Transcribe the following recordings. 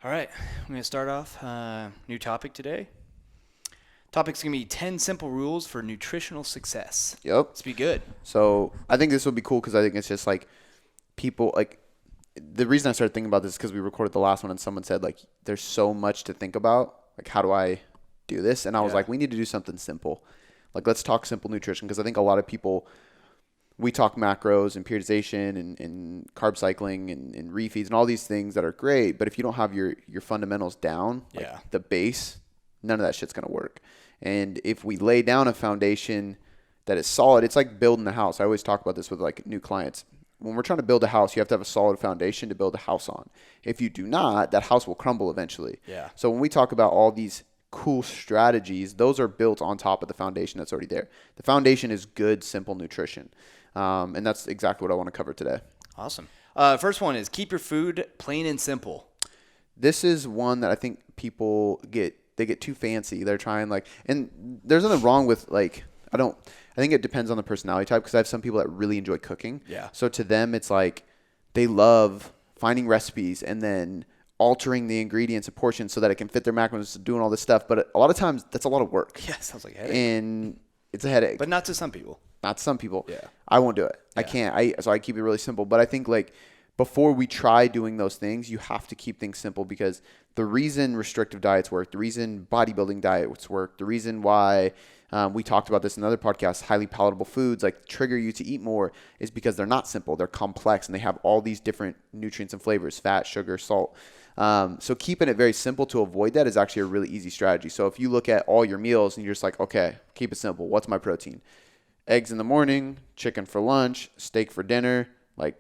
All right, I'm going to start off. New topic today. Topic's going to be 10 simple rules for nutritional success. Yep. Let's be good. So I think this will be cool because I think it's just like people like the reason I started thinking about this is because we recorded the last one and someone said like there's so much to think about. Like how do I do this? And I was like, we need to do something simple. Like let's talk simple nutrition because I think a lot of people we talk macros and periodization and carb cycling and refeeds and all these things that are great. But if you don't have your fundamentals down, like the base, none of that shit's going to work. And if we lay down a foundation that is solid, it's like building a house. I always talk about this with like new clients. When we're trying to build a house, you have to have a solid foundation to build a house on. If you do not, that house will crumble eventually. Yeah. So when we talk about all these cool strategies, those are built on top of the foundation that's already there. The foundation is good, simple nutrition. And that's exactly what I want to cover today. Awesome. First one is keep your food plain and simple. This is one that I think people get too fancy. They're trying and there's nothing wrong with I think it depends on the personality type because I have some people that really enjoy cooking. Yeah. So to them, it's like they love finding recipes and then altering the ingredients and portions so that it can fit their macros, doing all this stuff. But a lot of times that's a lot of work. Yeah, sounds like a headache. And it's a headache. But not to some people. Not some people. Yeah. I won't do it. Yeah. I can't. So I keep it really simple. But I think before we try doing those things, you have to keep things simple because the reason restrictive diets work, the reason bodybuilding diets work, the reason why we talked about this in another podcast, highly palatable foods trigger you to eat more is because they're not simple. They're complex and they have all these different nutrients and flavors, fat, sugar, salt. So keeping it very simple to avoid that is actually a really easy strategy. So if you look at all your meals and you're just like, okay, keep it simple. What's my protein? Eggs in the morning, chicken for lunch, steak for dinner,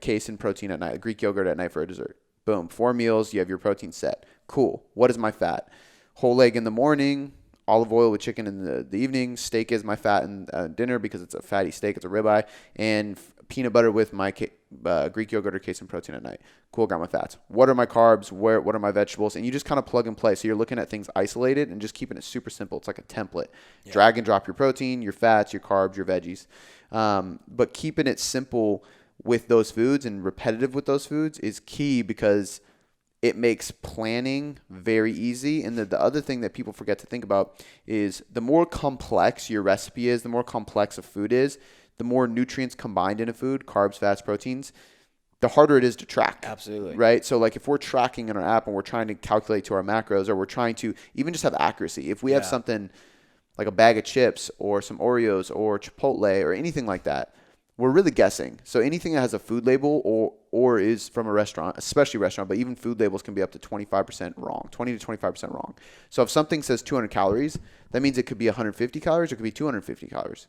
casein protein at night, Greek yogurt at night for a dessert. Boom. 4 meals, you have your protein set. Cool. What is my fat? Whole egg in the morning, olive oil with chicken in the evening. Steak is my fat in dinner because it's a fatty steak. It's a ribeye. And peanut butter with my Greek yogurt or casein protein at night. Cool, got my fats. What are my carbs? What are my vegetables? And you just kind of plug and play. So you're looking at things isolated and just keeping it super simple. It's like a template. Yeah. Drag and drop your protein, your fats, your carbs, your veggies. But keeping it simple with those foods and repetitive with those foods is key because it makes planning very easy. And the other thing that people forget to think about is the more complex your recipe is, the more complex a food is, the more nutrients combined in a food, carbs, fats, proteins, the harder it is to track. Absolutely. Right? So if we're tracking in our app and we're trying to calculate to our macros or we're trying to even just have accuracy, if we have something like a bag of chips or some Oreos or Chipotle or anything like that, we're really guessing. So anything that has a food label or is from a restaurant, especially restaurant, but even food labels can be up to 25% wrong, 20 to 25% wrong. So if something says 200 calories, that means it could be 150 calories or it could be 250 calories.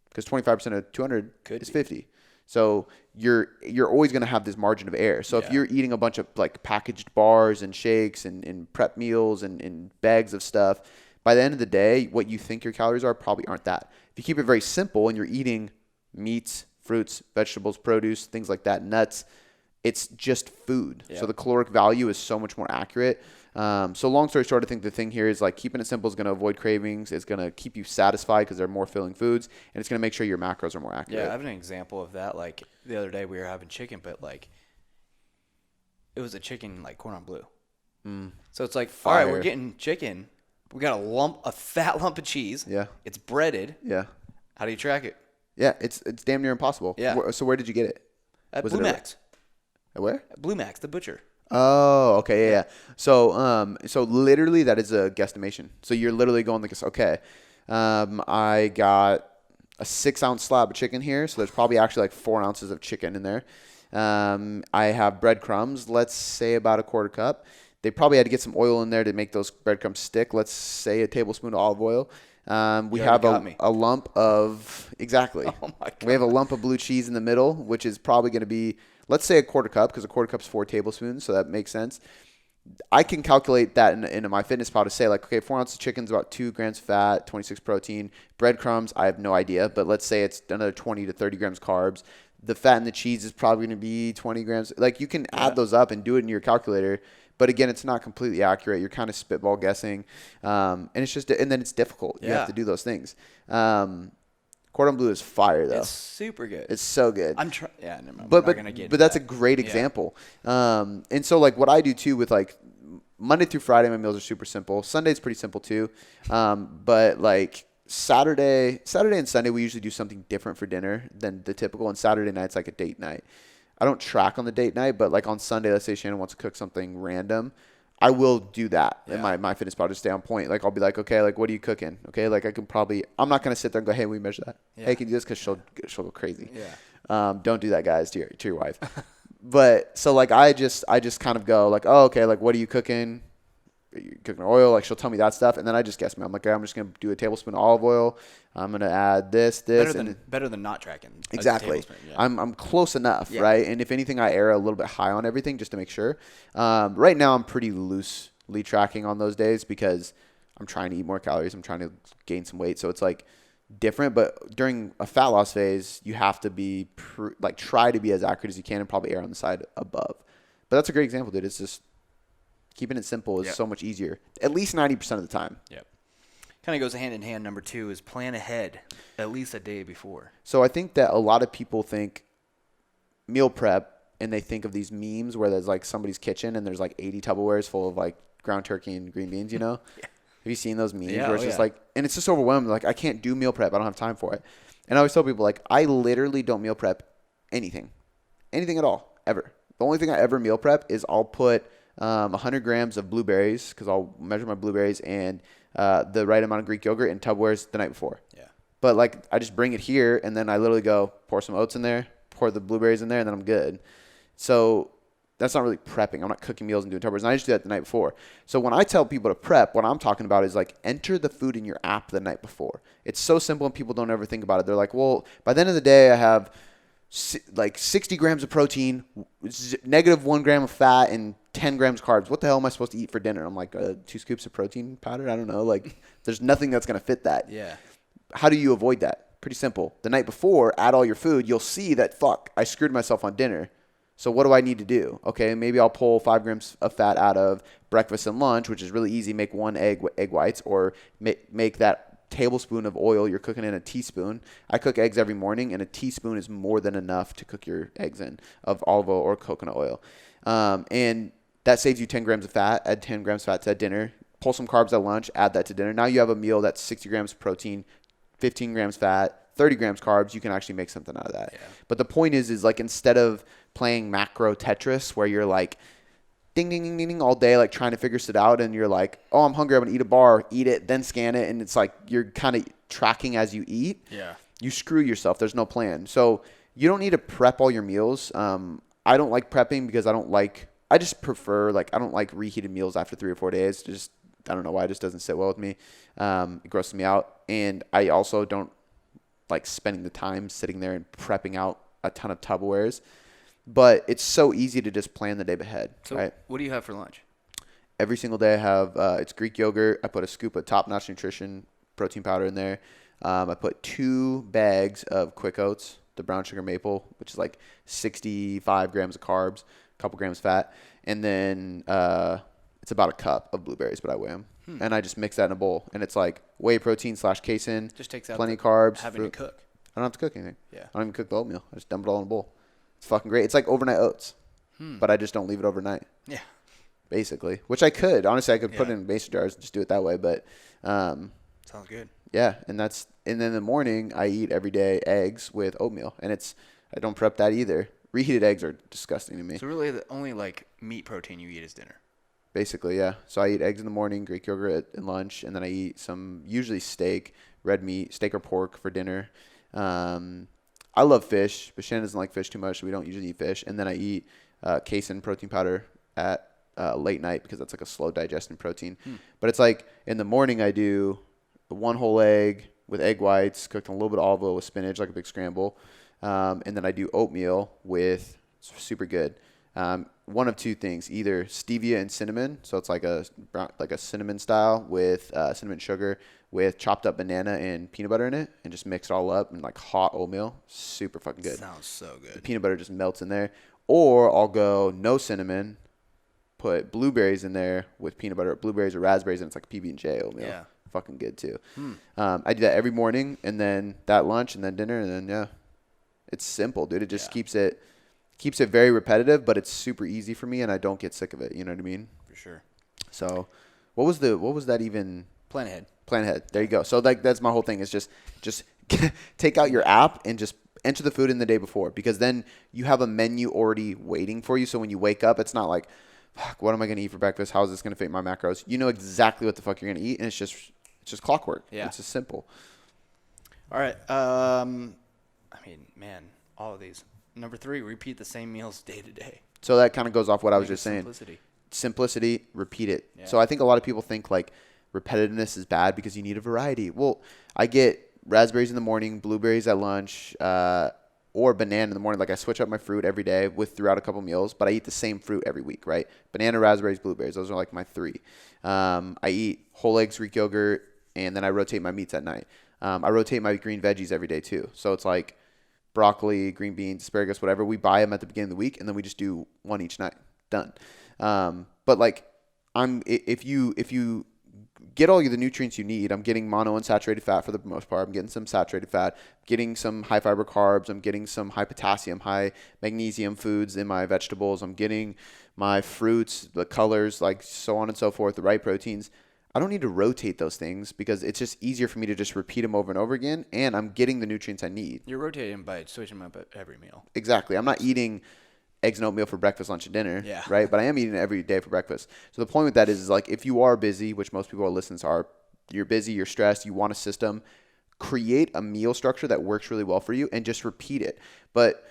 Because 25% of 200 is 50. So you're always going to have this margin of error. So if you're eating a bunch of packaged bars and shakes and prep meals and bags of stuff, by the end of the day, what you think your calories are probably aren't that. If you keep it very simple and you're eating meats, fruits, vegetables, produce, things like that, nuts, it's just food. Yeah. So the caloric value is so much more accurate. So long story short, I think the thing here is keeping it simple is going to avoid cravings. It's going to keep you satisfied because they're more filling foods, and it's going to make sure your macros are more accurate. Yeah, I have an example of that. The other day we were having chicken, but it was a chicken cordon bleu. So it's all right, we're getting chicken. We got a fat lump of cheese. Yeah. It's breaded. Yeah. How do you track it? Yeah, it's damn near impossible. Yeah. So where did you get it? At Blue Max. At where? At Blue Max, the butcher. Oh, okay, yeah. So literally that is a guesstimation. So you're literally going okay, I got a 6-ounce slab of chicken here, so there's probably actually 4 ounces of chicken in there. I have breadcrumbs, let's say about a quarter cup. They probably had to get some oil in there to make those breadcrumbs stick. Let's say a tablespoon of olive oil. We have a lump of, exactly. Oh my God. We have a lump of blue cheese in the middle, which is probably going to be, let's say a quarter cup, because a quarter cup's 4 tablespoons, so that makes sense. I can calculate that into my fitness pal to say 4 ounces of chicken is about 2 grams fat, 26 protein. Breadcrumbs, I have no idea, but let's say it's another 20 to 30 grams carbs. The fat and the cheese is probably going to be 20 grams. You can add those up and do it in your calculator. But again, it's not completely accurate. You're kind of spitball guessing. And then it's difficult. You have to do those things. Cordon bleu is fire though. It's super good. It's so good. But that's a great example. And so what I do too with Monday through Friday, my meals are super simple. Sunday's pretty simple too. But like Saturday and Sunday, we usually do something different for dinner than the typical. And Saturday night's like a date night. I don't track on the date night, but like on Sunday, let's say Shannon wants to cook something random. I will do that in my fitness pal to stay on point. Like I'll be like, okay, like what are you cooking? Okay, like I'm not gonna sit there and go, hey, we measure that. Yeah. Hey, can you do this? Because she'll go crazy. Yeah. Don't do that, guys, to your wife. But so like I just kind of go like, oh, okay, like what are you cooking? Are you cooking oil? Like she'll tell me that stuff, and then I just guess. I'm like, I'm just gonna do a tablespoon of olive oil. I'm gonna add this, better than not tracking. Exactly. Yeah. I'm close enough, right? And if anything, I err a little bit high on everything just to make sure. Right now, I'm pretty loosely tracking on those days because I'm trying to eat more calories. I'm trying to gain some weight, so it's like different. But during a fat loss phase, you have to be try to be as accurate as you can and probably err on the side above. But that's a great example, dude. It's just keeping it simple is so much easier, at least 90% of the time. Yep. Kind of goes hand in hand. Number 2 is plan ahead, at least a day before. So I think that a lot of people think meal prep, and they think of these memes where there's like somebody's kitchen and there's like 80 Tupperwares full of like ground turkey and green beans, you know? Yeah. Have you seen those memes where it's just like, and it's just overwhelming. Like, I can't do meal prep. I don't have time for it. And I always tell people, like, I literally don't meal prep anything at all, ever. The only thing I ever meal prep is I'll put 100 grams of blueberries, because I'll measure my blueberries, and the right amount of Greek yogurt in Tupperwares the night before. Yeah. But like I just bring it here, and then I literally go pour some oats in there, pour the blueberries in there, and then I'm good. So that's not really prepping. I'm not cooking meals and doing Tupperwares. And I just do that the night before. So when I tell people to prep, what I'm talking about is like enter the food in your app the night before. It's so simple, and people don't ever think about it. They're like, well, by the end of the day, I have like 60 grams of protein, negative 1 gram of fat, and 10 grams of carbs. What the hell am I supposed to eat for dinner? I'm like, 2 scoops of protein powder? I don't know. Like, there's nothing that's going to fit that. Yeah. How do you avoid that? Pretty simple. The night before, add all your food. You'll see that, I screwed myself on dinner. So what do I need to do? Okay, maybe I'll pull 5 grams of fat out of breakfast and lunch, which is really easy. Make 1 egg whites, or make that tablespoon of oil you're cooking in a teaspoon. I cook eggs every morning, and a teaspoon is more than enough to cook your eggs in of olive oil or coconut oil. And that saves you 10 grams of fat. Add 10 grams of fat to dinner. Pull some carbs at lunch. Add that to dinner. Now you have a meal that's 60 grams of protein, 15 grams fat, 30 grams carbs. You can actually make something out of that. Yeah. But the point is like instead of playing macro Tetris where you're like ding, ding, ding, ding, ding all day, like trying to figure shit out, and you're like, oh, I'm hungry, I'm going to eat a bar, eat it, then scan it, and it's like you're kind of tracking as you eat. Yeah. You screw yourself. There's no plan. So you don't need to prep all your meals. I don't like prepping because I just prefer, like, I don't like reheated meals after 3 or 4 days. Just, I don't know why, it just doesn't sit well with me. It grosses me out. And I also don't like spending the time sitting there and prepping out a ton of Tupperwares. But it's so easy to just plan the day ahead. So right? What do you have for lunch? Every single day I have, it's Greek yogurt. I put a scoop of top-notch nutrition protein powder in there. I put 2 bags of Quick Oats, the brown sugar maple, which is like 65 grams of carbs, a couple grams fat. And then it's about a cup of blueberries, but I weigh them. And I just mix that in a bowl. And it's like whey protein / casein, just takes out plenty of carbs. Having to cook. I don't have to cook anything. Yeah. I don't even cook the oatmeal. I just dump it all in a bowl. It's fucking great. It's like overnight oats, but I just don't leave it overnight. Yeah. Basically, which I could. Honestly, I could put it in mason jars and just do it that way. But sounds good. Yeah, and then in the morning I eat every day eggs with oatmeal, and I don't prep that either. Reheated eggs are disgusting to me. So really, the only like meat protein you eat is dinner. Basically, yeah. So I eat eggs in the morning, Greek yogurt at lunch, and then I eat some usually steak, red meat, steak or pork for dinner. I love fish, but Shannon doesn't like fish too much, so we don't usually eat fish. And then I eat casein protein powder at late night because that's like a slow digesting protein. But it's like in the morning I do 1 whole egg with egg whites cooked in a little bit of olive oil with spinach, like a big scramble. And then I do oatmeal with super good. 1 of 2 things, either stevia and cinnamon. So it's like a cinnamon style with cinnamon sugar with chopped up banana and peanut butter in it, and just mix it all up in like hot oatmeal. Super fucking good. Sounds so good. The peanut butter just melts in there. Or I'll go no cinnamon, put blueberries in there with peanut butter, blueberries or raspberries, and it's like PB&J oatmeal. Yeah. Fucking good too. I do that every morning, and then that lunch, and then dinner, and then it's simple, dude. It just keeps it very repetitive, but it's super easy for me, and I don't get sick of it. You know what I mean? For sure. So what was that even? Plan ahead. Plan ahead. There you go. So like that's my whole thing is just take out your app and just enter the food in the day before, because then you have a menu already waiting for you. So when you wake up, it's not like, fuck, what am I going to eat for breakfast? How is this going to fit my macros? You know exactly what the fuck you're going to eat, and it's just clockwork. Yeah. It's just simple. All right. I mean, man, all of these. Number 3, repeat the same meals day to day. So that kind of goes off what I was just saying. Simplicity. Repeat it. Yeah. So I think a lot of people think like repetitiveness is bad because you need a variety. Well, I get raspberries in the morning, blueberries at lunch, or banana in the morning. Like I switch up my fruit every day throughout a couple meals, but I eat the same fruit every week, right? Banana, raspberries, blueberries. Those are like my 3. I eat whole eggs, Greek yogurt, and then I rotate my meats at night. I rotate my green veggies every day too. So it's like broccoli, green beans, asparagus, whatever. We buy them at the beginning of the week, and then we just do one each night. Done. But like if you get all the nutrients you need, I'm getting monounsaturated fat for the most part. I'm getting some saturated fat, getting some high fiber carbs. I'm getting some high potassium, high magnesium foods in my vegetables. I'm getting my fruits, the colors, like so on and so forth, the right proteins. I don't need to rotate those things because it's just easier for me to just repeat them over and over again, and I'm getting the nutrients I need. You're rotating by switching them up at every meal. Exactly. I'm not eating eggs and oatmeal for breakfast, lunch, and dinner, yeah. right? But I am eating it every day for breakfast. So the point with that is like if you are busy, which most people are listening to are, you're busy, you're stressed, you want a system, create a meal structure that works really well for you and just repeat it. But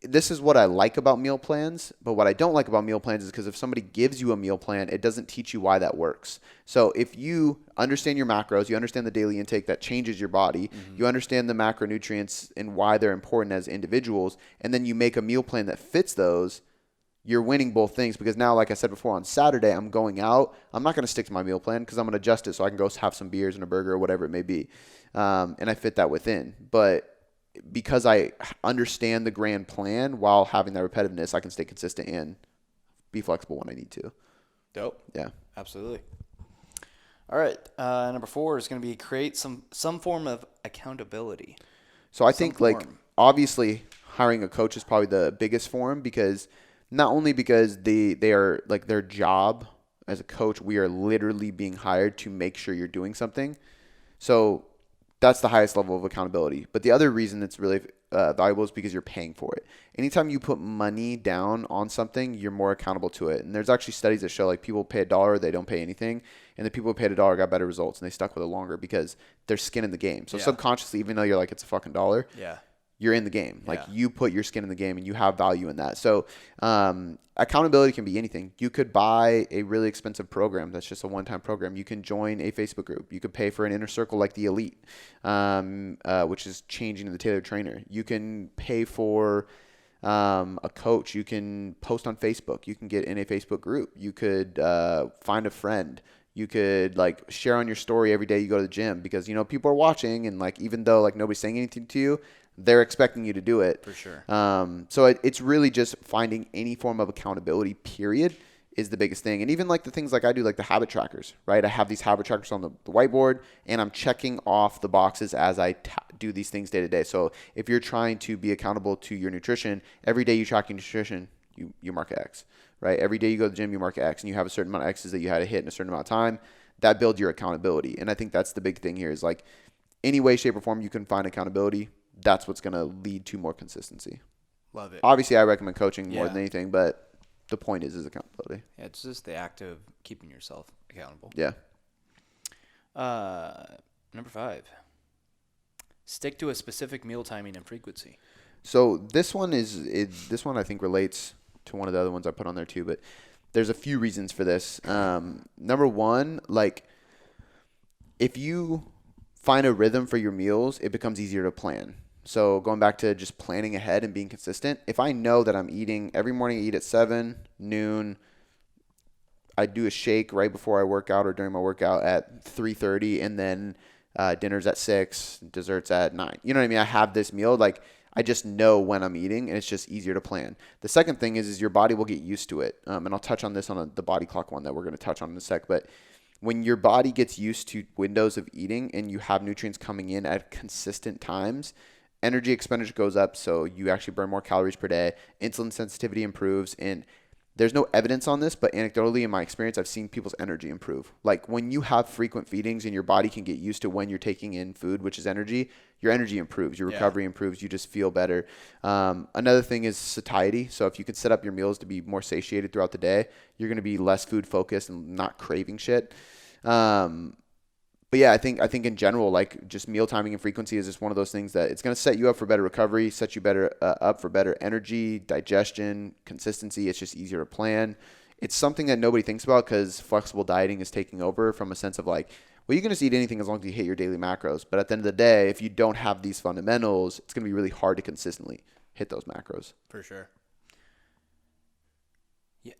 this is what I like about meal plans, but what I don't like about meal plans is because if somebody gives you a meal plan, it doesn't teach you why that works. So if you understand your macros, you understand the daily intake that changes your body, you understand the macronutrients and why they're important as individuals, and then you make a meal plan that fits those, you're winning both things. Because now, like I said before, on Saturday, I'm going out. I'm not going to stick to my meal plan because I'm going to adjust it so I can go have some beers and a burger or whatever it may be. And I fit that within. But because I understand the grand plan while having that repetitiveness, I can stay consistent and be flexible when I need to. Dope. Yeah. Absolutely. All right. Number 4 is going to be create some form of accountability. So I think like obviously hiring a coach is probably the biggest form, because not only because they are like their job as a coach, we are literally being hired to make sure you're doing something. So that's the highest level of accountability. But the other reason it's really valuable is because you're paying for it. Anytime you put money down on something, you're more accountable to it. And there's actually studies that show like people pay $1, they don't pay anything. And the people who paid $1 got better results and they stuck with it longer because they're skin in the game. So subconsciously, even though you're like, it's a fucking $1, you're in the game. Like you put your skin in the game and you have value in that. So accountability can be anything. You could buy a really expensive program that's just a one-time program. You can join a Facebook group. You could pay for an inner circle like the Elite, which is changing to the tailored trainer. You can pay for a coach. You can post on Facebook. You can get in a Facebook group. You could find a friend. You could like share on your story every day you go to the gym, because, you know, people are watching, and like, even though like nobody's saying anything to you, they're expecting you to do it. For sure. So it's really just finding any form of accountability, period, is the biggest thing. And even like the things like I do, like the habit trackers, right? I have these habit trackers on the whiteboard, and I'm checking off the boxes as I do these things day to day. So if you're trying to be accountable to your nutrition, every day you track your nutrition, you mark X, right? Every day you go to the gym, you mark X, and you have a certain amount of X's that you had to hit in a certain amount of time. That builds your accountability. And I think that's the big thing here is like any way, shape, or form you can find accountability, that's what's going to lead to more consistency. Love it. Obviously, I recommend coaching more than anything, but the point is accountability. Yeah, it's just the act of keeping yourself accountable. Yeah. Number 5, stick to a specific meal timing and frequency. So this one I think relates to one of the other ones I put on there too, but there's a few reasons for this. Number 1, like if you find a rhythm for your meals, it becomes easier to plan. So going back to just planning ahead and being consistent, if I know that I'm eating every morning, I eat at 7, noon, I do a shake right before I work out or during my workout at 3:30, and then dinner's at 6, desserts at 9. You know what I mean? I have this meal, like I just know when I'm eating, and it's just easier to plan. The second thing is your body will get used to it. And I'll touch on this on the body clock one that we're going to touch on in a sec, but when your body gets used to windows of eating and you have nutrients coming in at consistent times, energy expenditure goes up, so you actually burn more calories per day. Insulin sensitivity improves, and there's no evidence on this, but anecdotally in my experience, I've seen people's energy improve. Like when you have frequent feedings and your body can get used to when you're taking in food, which is energy, your energy improves, your recovery improves, you just feel better. Another thing is satiety. So if you can set up your meals to be more satiated throughout the day, you're going to be less food focused and not craving shit. But yeah, I think in general, like just meal timing and frequency is just one of those things that it's going to set you up for better recovery, set you better up for better energy, digestion, consistency. It's just easier to plan. It's something that nobody thinks about because flexible dieting is taking over from a sense of like, well, you can just eat anything as long as you hit your daily macros. But at the end of the day, if you don't have these fundamentals, it's going to be really hard to consistently hit those macros. For sure. Yeah.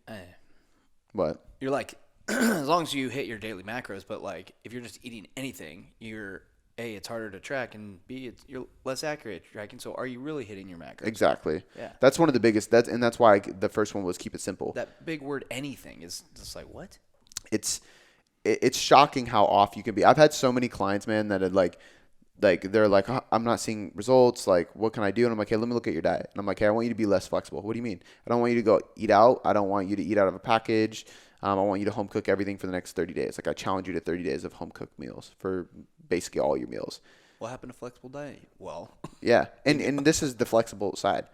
What? You're like, as long as you hit your daily macros, but like if you're just eating anything, you're A, it's harder to track, and B, you're less accurate at tracking. So are you really hitting your macros? Exactly. Yeah. That's one of the biggest. That's why the first one was keep it simple. That big word anything is just like what? It's shocking how off you can be. I've had so many clients, man, that are like they're like, oh, I'm not seeing results. Like, what can I do? And I'm like, hey, let me look at your diet. And I'm like, hey, I want you to be less flexible. What do you mean? I don't want you to go eat out. I don't want you to eat out of a package. I want you to home cook everything for the next 30 days. Like I challenge you to 30 days of home cooked meals for basically all your meals. What happened to flexible diet? Well, yeah. And this is the flexible side.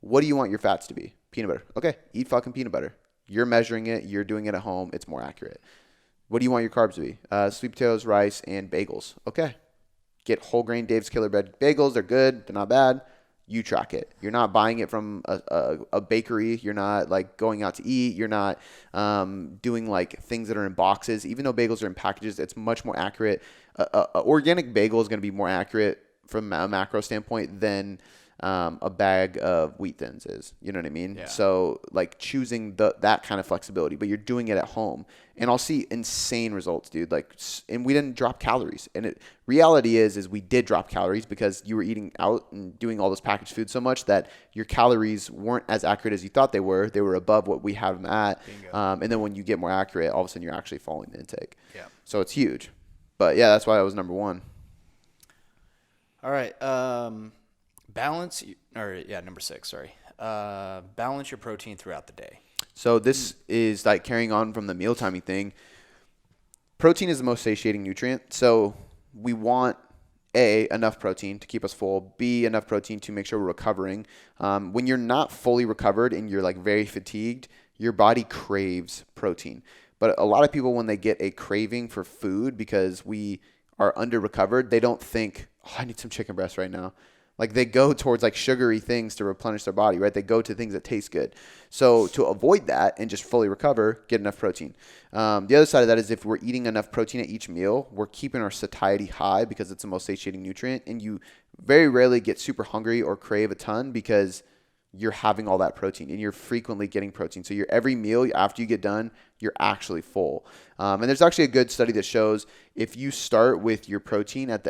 What do you want your fats to be? Peanut butter. Okay. Eat fucking peanut butter. You're measuring it. You're doing it at home. It's more accurate. What do you want your carbs to be? Sweet potatoes, rice, and bagels. Okay. Get whole grain Dave's Killer Bread bagels. They're good. They're not bad. You track it. You're not buying it from a bakery. You're not like going out to eat. You're not doing like things that are in boxes. Even though bagels are in packages, it's much more accurate. Organic bagel is going to be more accurate from a macro standpoint than a bag of wheat thins is. You know what I mean? Yeah. So like choosing that kind of flexibility, but you're doing it at home. And I'll see insane results, dude. Like, and we didn't drop calories. And reality is we did drop calories because you were eating out and doing all this packaged food so much that your calories weren't as accurate as you thought they were. They were above what we have them at. And then when you get more accurate, all of a sudden you're actually following the intake. Yeah. So it's huge. But yeah, that's why I was number one. All right. Number 6, sorry. Balance your protein throughout the day. So this is like carrying on from the meal timing thing. Protein is the most satiating nutrient. So we want A, enough protein to keep us full. B, enough protein to make sure we're recovering. When you're not fully recovered and you're like very fatigued, your body craves protein. But a lot of people, when they get a craving for food because we are under recovered, they don't think, oh, I need some chicken breast right now. Like they go towards like sugary things to replenish their body, right? They go to things that taste good. So to avoid that and just fully recover, get enough protein. The other side of that is if we're eating enough protein at each meal, we're keeping our satiety high because it's the most satiating nutrient. And you very rarely get super hungry or crave a ton because you're having all that protein and you're frequently getting protein. So every meal after you get done, you're actually full. And there's actually a good study that shows if you start with your protein at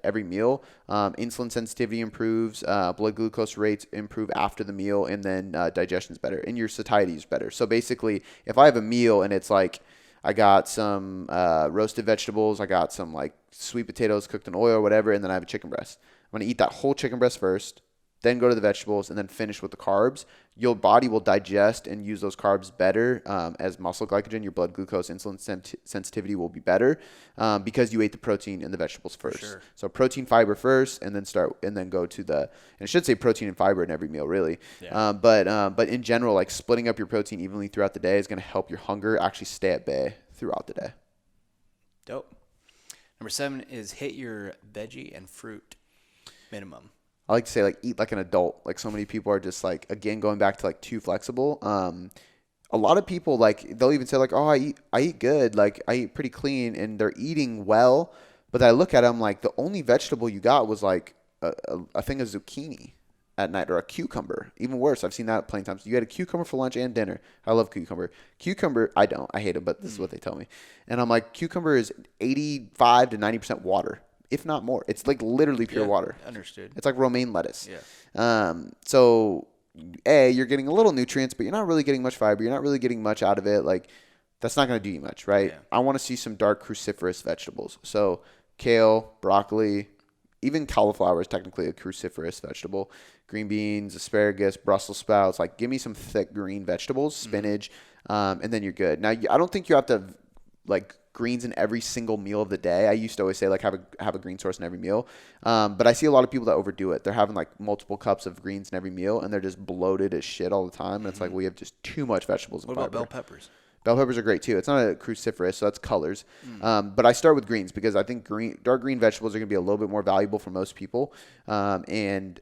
every meal, insulin sensitivity improves, blood glucose rates improve after the meal, and then digestion's better and your satiety is better. So basically, if I have a meal and it's like I got some roasted vegetables, I got some like sweet potatoes cooked in oil or whatever, and then I have a chicken breast. I'm going to eat that whole chicken breast first, then go to the vegetables, and then finish with the carbs. Your body will digest and use those carbs better as muscle glycogen. Your blood glucose insulin sensitivity will be better because you ate the protein and the vegetables first. Sure. So protein, fiber first, and then go to the. And I should say protein and fiber in every meal, really. Yeah. But in general, like splitting up your protein evenly throughout the day is going to help your hunger actually stay at bay throughout the day. Dope. Number 7 is hit your veggie and fruit minimum. I like to say like eat like an adult. Like so many people are just like, again, going back to like too flexible. A lot of people like they'll even say like, oh, I eat good, like I eat pretty clean, and they're eating well. But I look at them like the only vegetable you got was like a thing of zucchini at night or a cucumber. Even worse, I've seen that plenty of times. You had a cucumber for lunch and dinner. I love cucumber. Cucumber, I don't. I hate it, but this is what they tell me. And I'm like, cucumber is 85 to 90% water. If not more. It's like literally pure water. Understood. It's like romaine lettuce. Yeah. So, you're getting a little nutrients, but you're not really getting much fiber. You're not really getting much out of it. Like, that's not going to do you much, right? Yeah. I want to see some dark cruciferous vegetables. So, kale, broccoli, even cauliflower is technically a cruciferous vegetable. Green beans, asparagus, Brussels sprouts. Like, give me some thick green vegetables, spinach, and then you're good. Now, I don't think you have to like greens in every single meal of the day. I used to always say like have a green source in every meal. But I see a lot of people that overdo it. They're having like multiple cups of greens in every meal, and they're just bloated as shit all the time. And it's like, we have just too much vegetables and What fiber. about bell peppers? Bell peppers are great too. It's not a cruciferous, so that's colors. But I start with greens because I think dark green vegetables are going to be a little bit more valuable for most people, and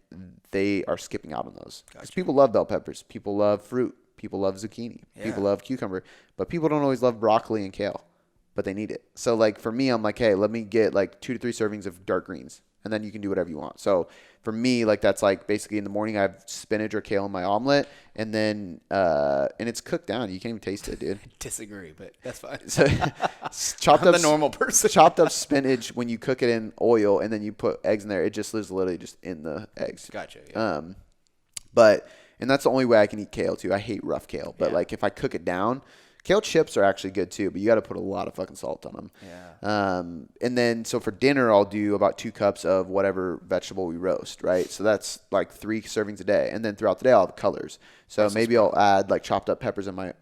they are skipping out on those. Because people love bell peppers, people love fruit, people love zucchini, people love cucumber, but people don't always love broccoli and kale, but they need it. So like for me, I'm like, hey, let me get like 2 to 3 servings of dark greens, and then you can do whatever you want. So for me, like that's like basically in the morning I have spinach or kale in my omelet, and then and it's cooked down. You can't even taste it, dude. I disagree, but that's fine. So I'm the normal person. chopped up spinach, when you cook it in oil and then you put eggs in there, it just lives literally just in the eggs. Gotcha. Yeah. And that's the only way I can eat kale too. I hate rough kale, but like if I cook it down, kale chips are actually good too, but you got to put a lot of fucking salt on them. Yeah. And then so for dinner, I'll do about 2 cups of whatever vegetable we roast, right? So that's like 3 servings a day. And then throughout the day, I'll have colors. So maybe I'll add like chopped up peppers in my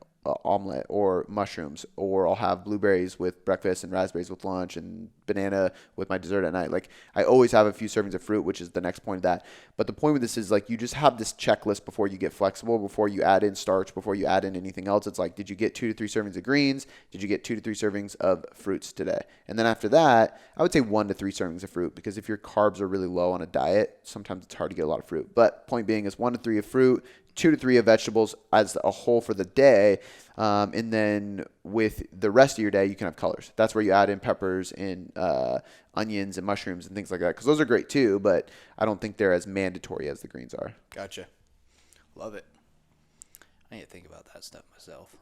omelet, or mushrooms, or I'll have blueberries with breakfast and raspberries with lunch and banana with my dessert at night. Like I always have a few servings of fruit, which is the next point of that. But the point with this is like you just have this checklist before you get flexible, before you add in starch, before you add in anything else. It's like, did you get 2 to 3 servings of greens? Did you get 2 to 3 servings of fruits today? And then after that, I would say 1 to 3 servings of fruit, because if your carbs are really low on a diet, sometimes it's hard to get a lot of fruit. But point being is 1 to 3 of fruit, 2 to 3 of vegetables as a whole for the day. And then with the rest of your day, you can have colors. That's where you add in peppers and onions and mushrooms and things like that, because those are great too, but I don't think they're as mandatory as the greens are. Gotcha. Love it. I need to think about that stuff myself.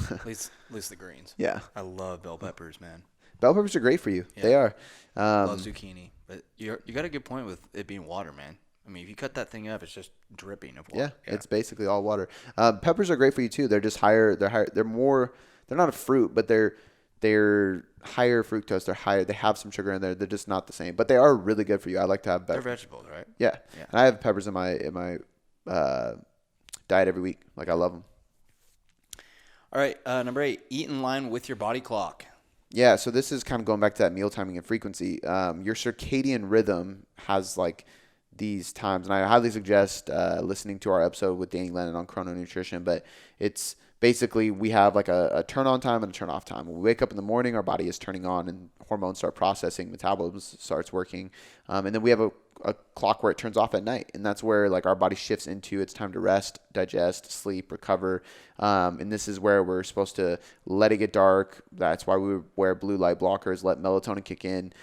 At least the greens. Yeah. I love bell peppers, man. Bell peppers are great for you. Yeah. They are. Love zucchini. But you got a good point with it being water, man. I mean, if you cut that thing up, it's just dripping of water. Yeah, it's basically all water. Peppers are great for you too. They're just higher. They're higher. They're more. They're not a fruit, but they're higher fructose. They're higher. They have some sugar in there. They're just not the same, but they are really good for you. I like to have. They're vegetables, right? Yeah. And I have peppers in my diet every week. Like I love them. All right, number 8, eat in line with your body clock. Yeah, so this is kind of going back to that meal timing and frequency. Your circadian rhythm has like these times, and I highly suggest listening to our episode with Danny Lennon on chrono nutrition. But it's basically we have like a turn on time and a turn off time. When we wake up in the morning, our body is turning on and hormones start processing, metabolism starts working, and then we have a clock where it turns off at night, and that's where like our body shifts into it's time to rest, digest, sleep, recover, and this is where we're supposed to let it get dark. That's why we wear blue light blockers, let melatonin kick in.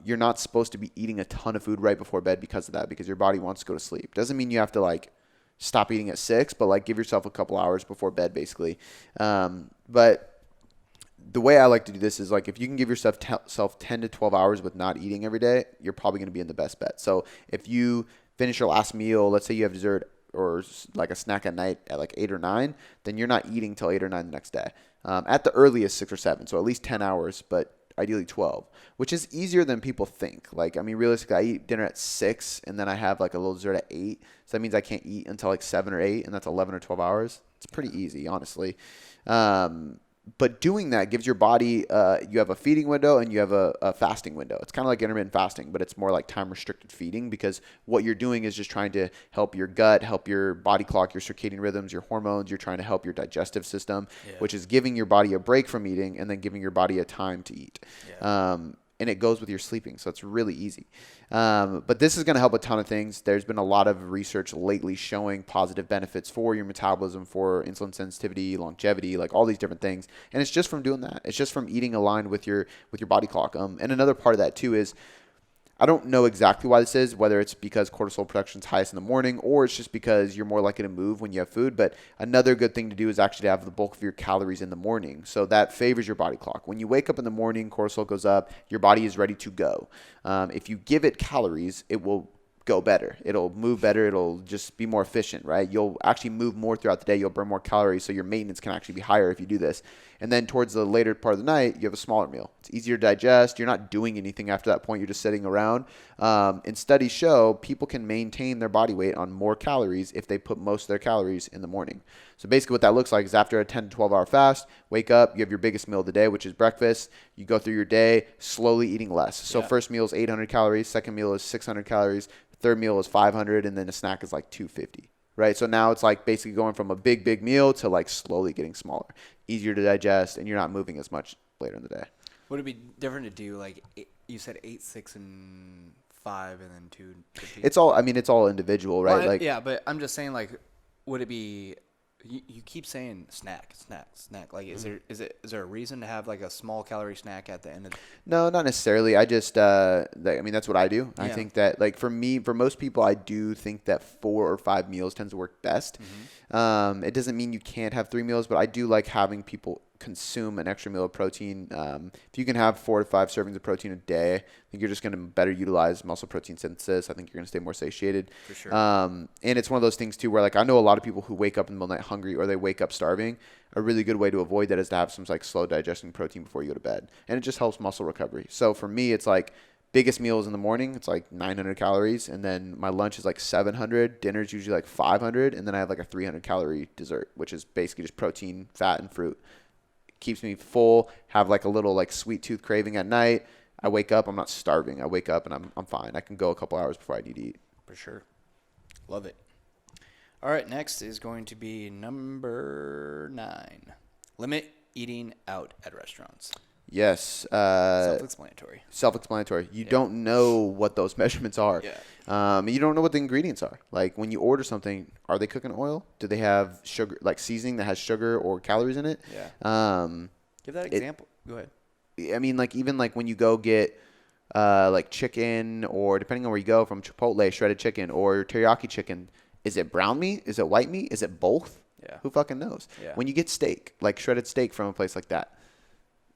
You're not supposed to be eating a ton of food right before bed because of that, because your body wants to go to sleep. Doesn't mean you have to like stop eating at 6, but like give yourself a couple hours before bed basically. But the way I like to do this is like if you can give yourself 10 to 12 hours with not eating every day, you're probably going to be in the best bet. So if you finish your last meal, let's say you have dessert or like a snack at night at like 8 or 9, then you're not eating till 8 or 9 the next day. At the earliest 6 or 7, so at least 10 hours, but ideally 12, which is easier than people think. Like, I mean, realistically, I eat dinner at 6 and then I have like a little dessert at 8. So that means I can't eat until like 7 or 8, and that's 11 or 12 hours. It's pretty easy, honestly. But doing that gives your body, you have a feeding window and you have a fasting window. It's kind of like intermittent fasting, but it's more like time restricted feeding, because what you're doing is just trying to help your gut, help your body clock, your circadian rhythms, your hormones. You're trying to help your digestive system, which is giving your body a break from eating and then giving your body a time to eat. And it goes with your sleeping, so it's really easy. But this is going to help a ton of things. There's been a lot of research lately showing positive benefits for your metabolism, for insulin sensitivity, longevity, like all these different things. And it's just from doing that. It's just from eating aligned with your body clock. And another part of that too is, I don't know exactly why this is, whether it's because cortisol production is highest in the morning or it's just because you're more likely to move when you have food. But another good thing to do is actually to have the bulk of your calories in the morning. So that favors your body clock. When you wake up in the morning, cortisol goes up, your body is ready to go. If you give it calories, it will go better. It'll move better. It'll just be more efficient, right? You'll actually move more throughout the day. You'll burn more calories, so your maintenance can actually be higher if you do this. And then towards the later part of the night, you have a smaller meal. It's easier to digest. You're not doing anything after that point. You're just sitting around. And studies show people can maintain their body weight on more calories if they put most of their calories in the morning. So basically what that looks like is after a 10 to 12 hour fast, wake up, you have your biggest meal of the day, which is breakfast. You go through your day slowly eating less. So first meal is 800 calories. Second meal is 600 calories. Third meal is 500. And then a snack is like 250. Right. So now it's like basically going from a big meal to like slowly getting smaller, easier to digest, and you're not moving as much later in the day. Would it be different to do like you said 8, 6, and 5, and then 2? It's all individual, right? Well, yeah, but I'm just saying, like, would it be? You keep saying snack. Like, is there a reason to have like a small calorie snack at the end of? No, not necessarily. I just, that's what I do. Yeah. I think that, like, for most people, I do think that 4 or 5 meals tends to work best. Mm-hmm. It doesn't mean you can't have 3 meals, but I do like having people consume an extra meal of protein. If you can have 4 to 5 servings of protein a day, I think you're just going to better utilize muscle protein synthesis. I think you're going to stay more satiated. For sure. And it's one of those things too where, like, I know a lot of people who wake up in the middle of the night hungry or they wake up starving. A really good way to avoid that is to have some like slow digesting protein before you go to bed, and it just helps muscle recovery. So for me, it's like biggest meal is in the morning. It's like 900 calories, and then my lunch is like 700. Dinner is usually like 500, and then I have like a 300 calorie dessert, which is basically just protein, fat, and fruit. Keeps me full, have like a little like sweet tooth craving at night. I wake up, I'm not starving. I wake up and I'm fine. I can go a couple hours before I need to eat. For sure. Love it. All right, next is going to be number 9. Limit eating out at restaurants. Yes. Self-explanatory. You don't know what those measurements are. Yeah. You don't know what the ingredients are. Like when you order something, are they cooking oil? Do they have sugar, like seasoning that has sugar or calories in it? Yeah. Give that example. Go ahead. I mean, like even like when you go get like chicken, or depending on where you go, from Chipotle, shredded chicken or teriyaki chicken, is it brown meat? Is it white meat? Is it both? Yeah. Who fucking knows? Yeah. When you get steak, like shredded steak from a place like that,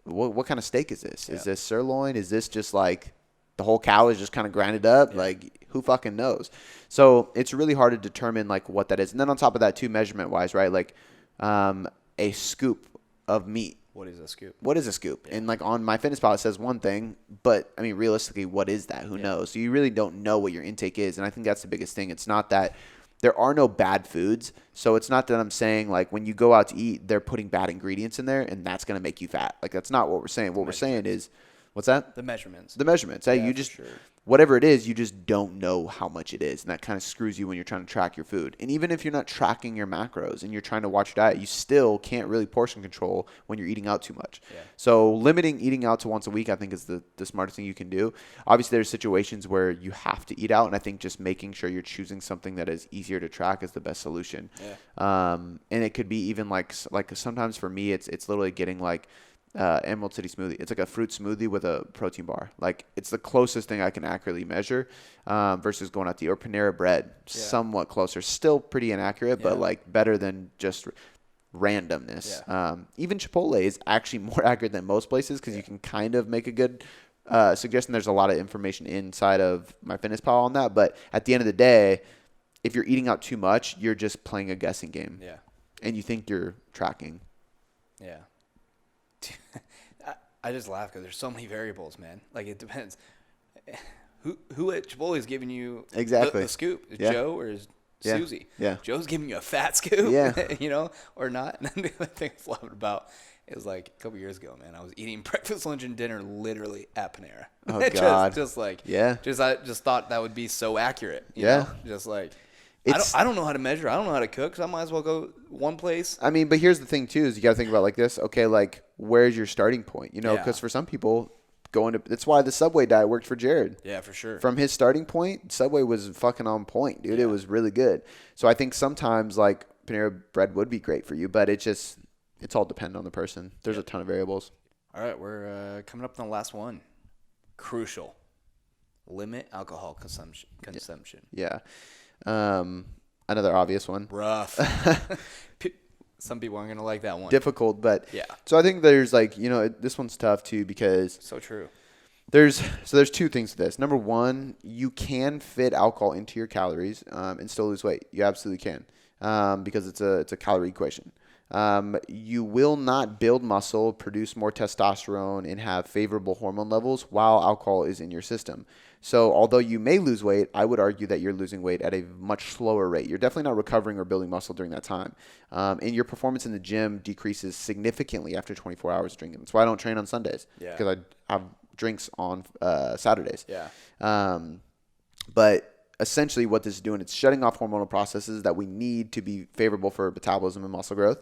what kind of steak is this? Yeah. Is this sirloin? Is this just like the whole cow is just kind of grinded up? Yeah. Like who fucking knows? So it's really hard to determine like what that is. And then on top of that too, measurement wise, right? Like a scoop of meat. What is a scoop? Yeah. And like on MyFitnessPal, it says one thing, but I mean, realistically, what is that? Who knows? So you really don't know what your intake is. And I think that's the biggest thing. It's not that there are no bad foods. So it's not that I'm saying like when you go out to eat, they're putting bad ingredients in there and that's going to make you fat. Like that's not what we're saying. What we're saying is, what's that? The measurements. Hey, you just, whatever it is, you just don't know how much it is. And that kind of screws you when you're trying to track your food. And even if you're not tracking your macros and you're trying to watch your diet, you still can't really portion control when you're eating out too much. Yeah. So limiting eating out to once a week, I think is the smartest thing you can do. Obviously, there's situations where you have to eat out. And I think just making sure you're choosing something that is easier to track is the best solution. Yeah. And it could be even like sometimes for me, it's literally getting like, Emerald City smoothie. It's like a fruit smoothie with a protein bar. Like it's the closest thing I can accurately measure versus going out to eat. Or Panera Bread, somewhat closer. Still pretty inaccurate, but like better than just randomness. Yeah. Even Chipotle is actually more accurate than most places because you can kind of make a good suggestion. There's a lot of information inside of MyFitnessPal on that, but at the end of the day, if you're eating out too much, you're just playing a guessing game. Yeah. And you think you're tracking. Yeah. I just laugh because there's so many variables, man. Like it depends. Who at Chipotle is giving you the scoop? Is Joe or is Susie? Yeah. Joe's giving you a fat scoop, or not. And then the other thing I was laughing about is like a couple years ago, man, I was eating breakfast, lunch, and dinner literally at Panera. Oh, God. I just thought that would be so accurate. You know? Just like. I don't know how to measure. I don't know how to cook, so I might as well go one place. I mean, but here's the thing, too, is you got to think about like this. Okay, like, where's your starting point? Because for some people, that's why the Subway diet worked for Jared. Yeah, for sure. From his starting point, Subway was fucking on point, dude. Yeah. It was really good. So I think sometimes, like, Panera Bread would be great for you, but it's all dependent on the person. There's a ton of variables. All right, we're coming up on the last one. Crucial. Limit alcohol consumption. Yeah. Another obvious one. Rough. Some people aren't going to like that one. Difficult, but yeah. So I think there's like, this one's tough too because so true. There's two things to this. Number one, you can fit alcohol into your calories and still lose weight. You absolutely can because it's a calorie equation. You will not build muscle, produce more testosterone, and have favorable hormone levels while alcohol is in your system. So although you may lose weight, I would argue that you're losing weight at a much slower rate. You're definitely not recovering or building muscle during that time. And your performance in the gym decreases significantly after 24 hours drinking. That's why I don't train on Sundays. Because I have drinks on Saturdays. But essentially what this is doing, it's shutting off hormonal processes that we need to be favorable for metabolism and muscle growth.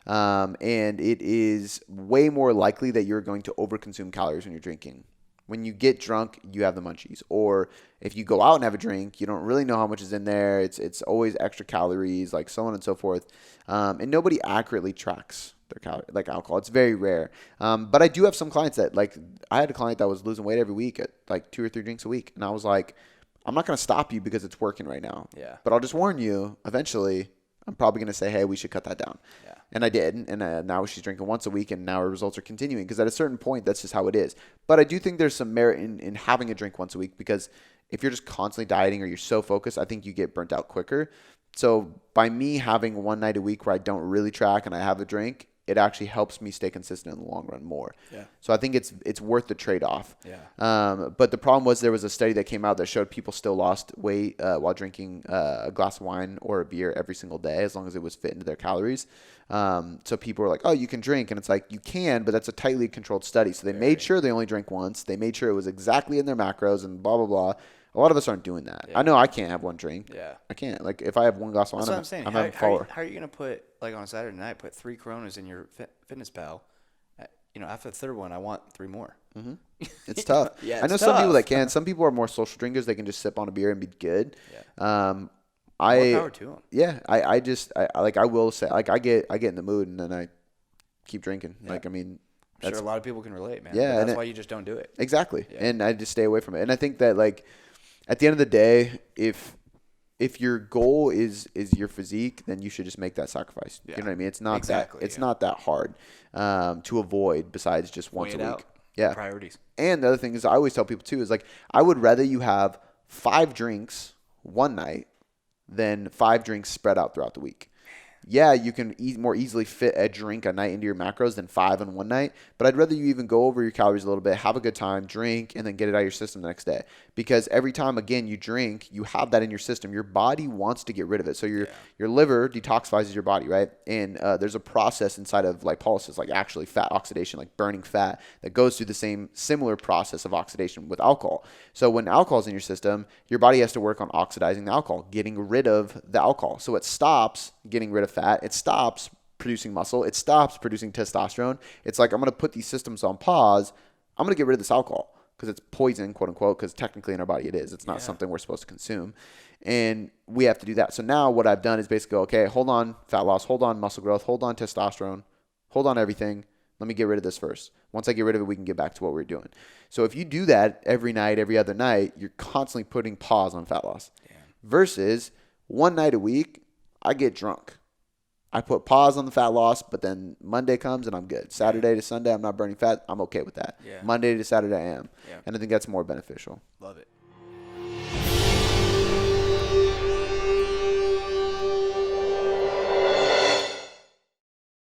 And it is way more likely that you're going to overconsume calories when you're drinking. When you get drunk, you have the munchies. Or if you go out and have a drink, you don't really know how much is in there. It's always extra calories, like so on and so forth. And nobody accurately tracks their calories, like alcohol. It's very rare. But I do have some clients that, like, I had a client that was losing weight every week at like 2 or 3 drinks a week. And I was like, I'm not going to stop you because it's working right now. But I'll just warn you, eventually, I'm probably going to say, hey, we should cut that down. And I did. And now she's drinking once a week, and now her results are continuing. Because at a certain point, that's just how it is. But I do think there's some merit in having a drink once a week, because if you're just constantly dieting or you're so focused, I think you get burnt out quicker. So by me having one night a week where I don't really track and I have a drink, it actually helps me stay consistent in the long run more. So I think it's worth the trade-off. But the problem was there was a study that came out that showed people still lost weight while drinking a glass of wine or a beer every single day, as long as it was fit into their calories. So people were like, oh, you can drink. And it's like, you can, but that's a tightly controlled study. So they made sure they only drank once. They made sure it was exactly in their macros and blah, blah, blah. A lot of us aren't doing that. I know I can't have one drink. I can't. Like, if I have one glass of wine, that's what I'm saying. I'm having four. How are you going to put, like, on a Saturday night, put 3 Coronas in your Fitness Pal? After the third one, I want 3 more. It's tough. I know some people that can. Some people are more social drinkers. They can just sip on a beer and be good. More power to them. I will say, like, I get in the mood and then I keep drinking. Like, I mean, I'm sure a lot of people can relate, man. Yeah, but that's why you just don't do it. Exactly. And I just stay away from it. And I think that, like, at the end of the day, if your goal is your physique, then you should just make that sacrifice. You know what I mean? It's not not that hard to avoid, besides just once a week. Priorities. And the other thing is, I always tell people too, is like, I would rather you have 5 drinks one night than 5 drinks spread out throughout the week. Yeah, you can more easily fit a drink a night into your macros than 5 in one night. But I'd rather you even go over your calories a little bit, have a good time, drink, and then get it out of your system the next day. Because every time, again, you drink, you have that in your system. Your body wants to get rid of it. So your liver detoxifies your body, right? And there's a process inside of lipolysis, like actually fat oxidation, like burning fat, that goes through the similar process of oxidation with alcohol. So when alcohol's in your system, your body has to work on oxidizing the alcohol, getting rid of the alcohol. So it stops getting rid of fat. It stops producing muscle. It stops producing testosterone. It's like, I'm going to put these systems on pause. I'm going to get rid of this alcohol because it's poison, quote unquote, because technically in our body it is. It's not something we're supposed to consume. And we have to do that. So now what I've done is basically go, okay, hold on fat loss, hold on muscle growth, hold on testosterone, hold on everything. Let me get rid of this first. Once I get rid of it, we can get back to what we're doing. So if you do that every night, every other night, you're constantly putting pause on fat loss. Versus one night a week, I get drunk. I put pause on the fat loss, but then Monday comes and I'm good. Saturday to Sunday, I'm not burning fat. I'm okay with that. Monday to Saturday, I am. And I think that's more beneficial. Love it.